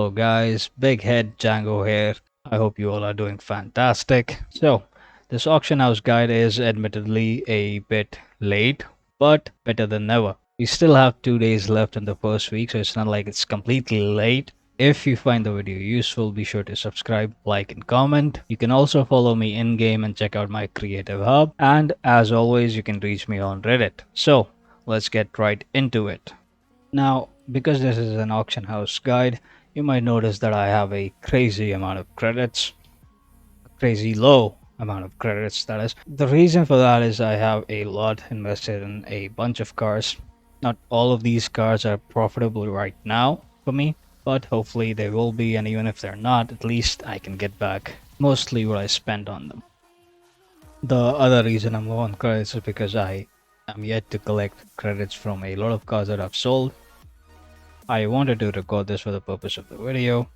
Hello guys, Big Head Django here. I hope you all are doing fantastic. So, this auction house guide is admittedly a bit late, but better than never. We still have 2 days left in the first week, so it's not like it's completely late. If you find the video useful, be sure to subscribe, like, and comment. You can also follow me in-game and check out my creative hub. And as always, you can reach me on Reddit. So, let's get right into it. Now, because this is an auction house guide, you might notice that I have a crazy amount of credits, a crazy low amount of credits, that is. The reason for that is I have a lot invested in a bunch of cars. Not all of these cars are profitable right now for me, but hopefully they will be, and even if they're not, at least I can get back mostly what I spent on them. The other reason I'm low on credits is because I am yet to collect credits from a lot of cars that I've sold. I wanted to record this for the purpose of the video.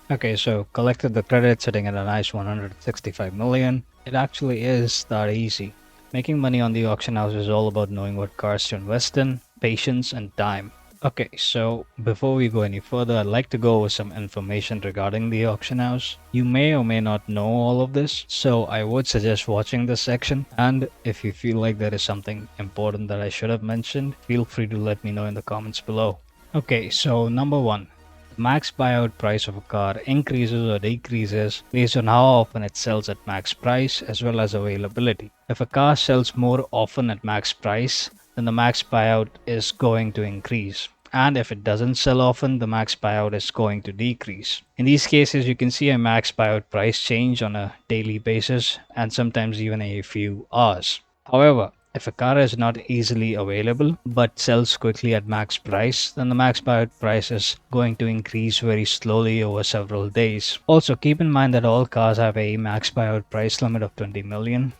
Okay, so collected the credits sitting at a nice 165 million. It actually is that easy. Making money on the auction house is all about knowing what cars to invest in, patience, and time. Okay, so before we go any further, I'd like to go over some information regarding the auction house. You may or may not know all of this, so I would suggest watching this section. And if you feel like there is something important that I should have mentioned, feel free to let me know in the comments below. Okay, so number one, the max buyout price of a car increases or decreases based on how often it sells at max price as well as availability. If a car sells more often at max price, then the max buyout is going to increase. And if it doesn't sell often, the max buyout is going to decrease. In these cases, you can see a max buyout price change on a daily basis and sometimes even a few hours. However, if a car is not easily available but sells quickly at max price, then the max buyout price is going to increase very slowly over several days. Also, keep in mind that all cars have a max buyout price limit of 20 million.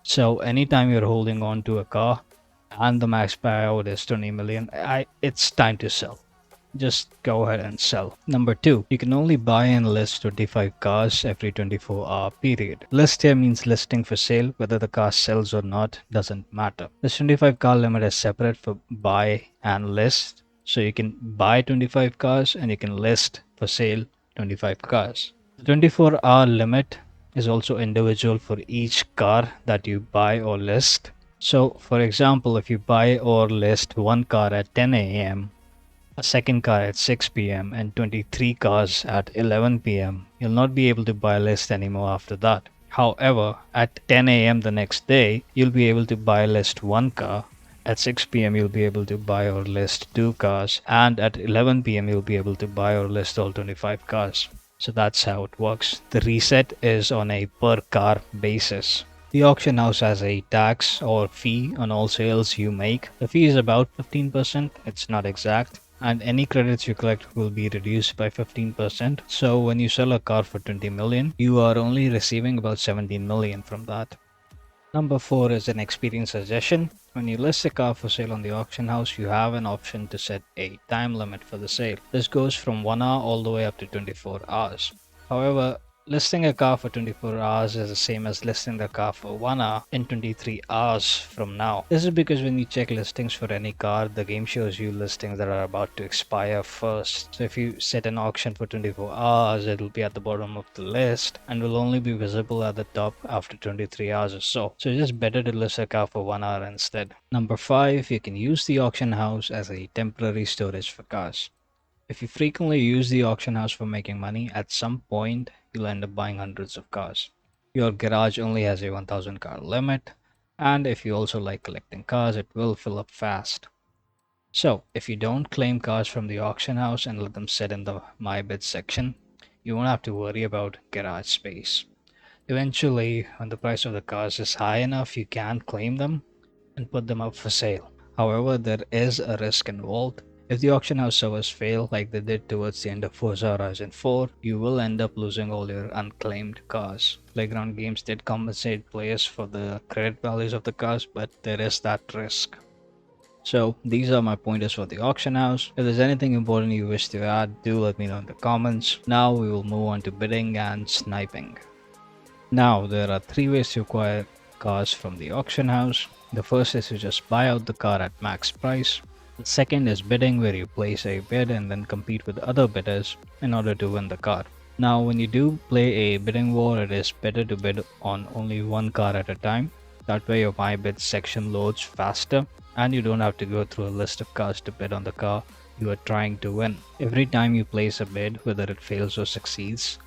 So anytime you're holding on to a car and the max buyout is 20 million, it's time to sell. Just go ahead and sell. Number two, you can only buy and list 25 cars every 24-hour period. List here means listing for sale. Whether the car sells or not doesn't matter. The 25 car limit is separate for buy and list. So you can buy 25 cars and you can list for sale 25 cars. The 24-hour limit is also individual for each car that you buy or list. So for example, if you buy or list one car at 10 a.m., a second car at 6 p.m. and 23 cars at 11 p.m. You'll not be able to buy list anymore after that. However, at 10 a.m. the next day, you'll be able to buy list one car. At 6 p.m. you'll be able to buy or list two cars. And at 11 p.m. you'll be able to buy or list all 25 cars. So that's how it works. The reset is on a per car basis. The auction house has a tax or fee on all sales you make. The fee is about 15%. It's not exact. And any credits you collect will be reduced by 15%. So when you sell a car for 20 million, you are only receiving about 17 million from that. Number 4 is an experience suggestion. When you list a car for sale on the auction house, you have an option to set a time limit for the sale. This goes from 1 hour all the way up to 24 hours. However, listing a car for 24 hours is the same as listing the car for 1 hour in 23 hours from now. This is because when you check listings for any car, the game shows you listings that are about to expire first. So if you set an auction for 24 hours, it will be at the bottom of the list and will only be visible at the top after 23 hours or so. So it's just better to list a car for 1 hour instead. Number 5, you can use the auction house as a temporary storage for cars. If you frequently use the auction house for making money, at some point you'll end up buying hundreds of cars. Your garage only has a 1000 car limit, and if you also like collecting cars, it will fill up fast. So if you don't claim cars from the auction house and let them sit in the My Bid section, you won't have to worry about garage space. Eventually, when the price of the cars is high enough, you can claim them and put them up for sale. However, there is a risk involved. If the auction house servers fail like they did towards the end of Forza Horizon 4, you will end up losing all your unclaimed cars. Playground games did compensate players for the credit values of the cars, but there is that risk. So these are my pointers for the auction house. If there's anything important you wish to add, do let me know in the comments. Now we will move on to bidding and sniping. Now there are 3 ways to acquire cars from the auction house. The first is to just buy out the car at max price. The second is bidding, where you place a bid and then compete with other bidders in order to win the car. Now, when you do play a bidding war, it is better to bid on only one car at a time. That way, your My Bid section loads faster and you don't have to go through a list of cars to bid on the car you are trying to win. Every time you place a bid, whether it fails or succeeds,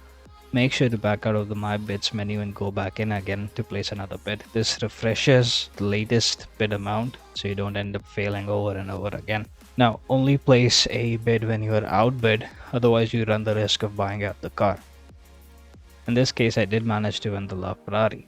make sure to back out of the My Bids menu and go back in again to place another bid. This refreshes the latest bid amount so you don't end up failing over and over again. Now, only place a bid when you are outbid, otherwise you run the risk of buying out the car. In this case, I did manage to win the Ferrari.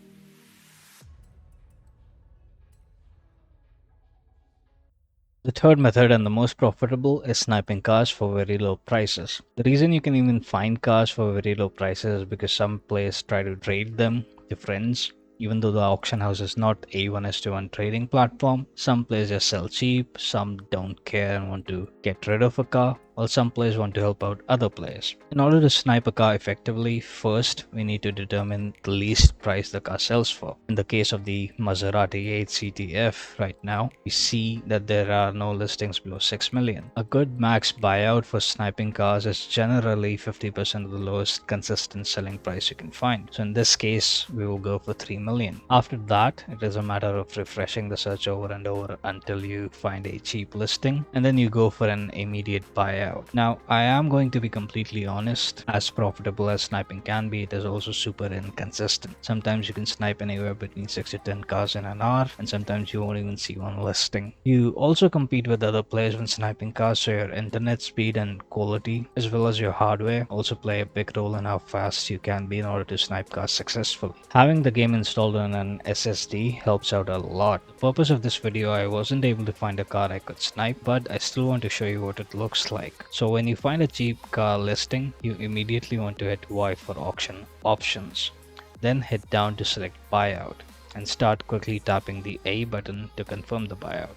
The third method and the most profitable is sniping cars for very low prices. The reason you can even find cars for very low prices is because some players try to trade them to friends. Even though the auction house is not a 1:1 trading platform, some players just sell cheap, some don't care and want to get rid of a car, while some players want to help out other players. In order to snipe a car effectively, first we need to determine the least price the car sells for. In the case of the Maserati 8 CTF right now, we see that there are no listings below 6 million. A good max buyout for sniping cars is generally 50% of the lowest consistent selling price you can find. So in this case, we will go for 3 million. After that, it is a matter of refreshing the search over and over until you find a cheap listing, and then you go for an immediate buyout. Now, I am going to be completely honest, as profitable as sniping can be, it is also super inconsistent. Sometimes you can snipe anywhere between 6 to 10 cars in an hour, and sometimes you won't even see one listing. You also compete with other players when sniping cars, so your internet speed and quality, as well as your hardware, also play a big role in how fast you can be in order to snipe cars successfully. Having the game installed on an SSD helps out a lot. The purpose of this video, I wasn't able to find a car I could snipe, but I still want to show you what it looks like. So when you find a cheap car listing, you immediately want to hit Y for auction options. Then head down to select buyout and start quickly tapping the A button to confirm the buyout.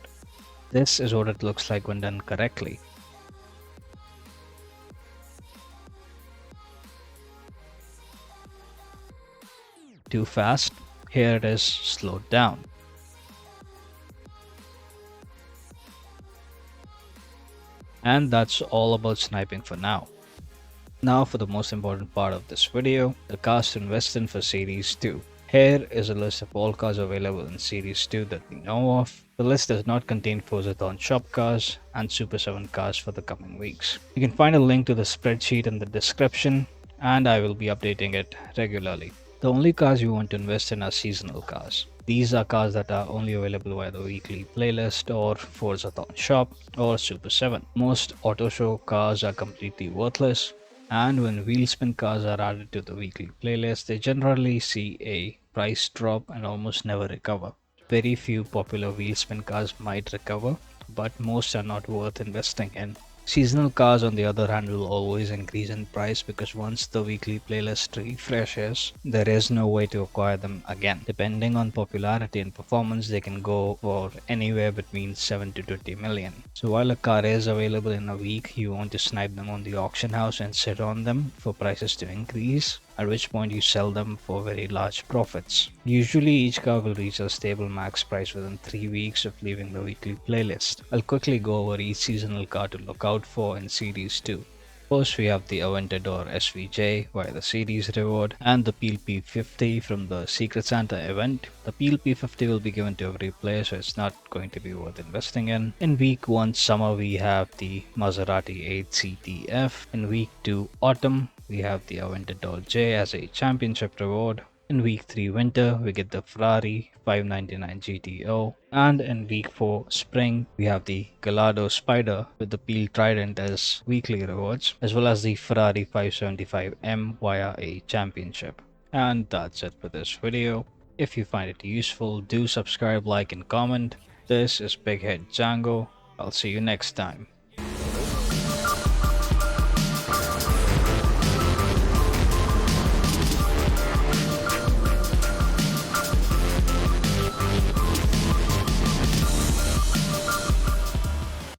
This is what it looks like when done correctly. Too fast? Here it is slowed down. And that's all about sniping for now. Now for the most important part of this video, the cars to invest in for Series 2. Here is a list of all cars available in Series 2 that we know of. The list does not contain Forza shop cars and Super 7 cars for the coming weeks. You can find a link to the spreadsheet in the description, and I will be updating it regularly. The only cars you want to invest in are seasonal cars. These are cars that are only available via the weekly playlist or Forza shop or Super 7. Most auto show cars are completely worthless, and when wheel spin cars are added to the weekly playlist, they generally see a price drop and almost never recover. Very few popular wheel spin cars might recover, but most are not worth investing in. Seasonal cars, on the other hand, will always increase in price because once the weekly playlist refreshes, there is no way to acquire them again. Depending on popularity and performance, they can go for anywhere between 7 to 20 million. So while a car is available in a week, you want to snipe them on the auction house and sit on them for prices to increase, at which point you sell them for very large profits. Usually each car will reach a stable max price within 3 weeks of leaving the weekly playlist. I'll quickly go over each seasonal car to look out for in Series 2. First, we have the Aventador SVJ via the series reward and the Peel P50 from the Secret Santa event. The Peel P50 will be given to every player, so it's not going to be worth investing in. In week 1 summer, we have the Maserati 8 CTF. In week 2 autumn, we have the Aventador J as a championship reward. In week 3 winter, we get the Ferrari 599 GTO, and in week 4 spring, we have the Gallardo Spider with the Peel Trident as weekly rewards, as well as the Ferrari 575M via a championship. And that's it for this video. If you find it useful, do subscribe, like, and comment. This is Big Head Django. I'll see you next time.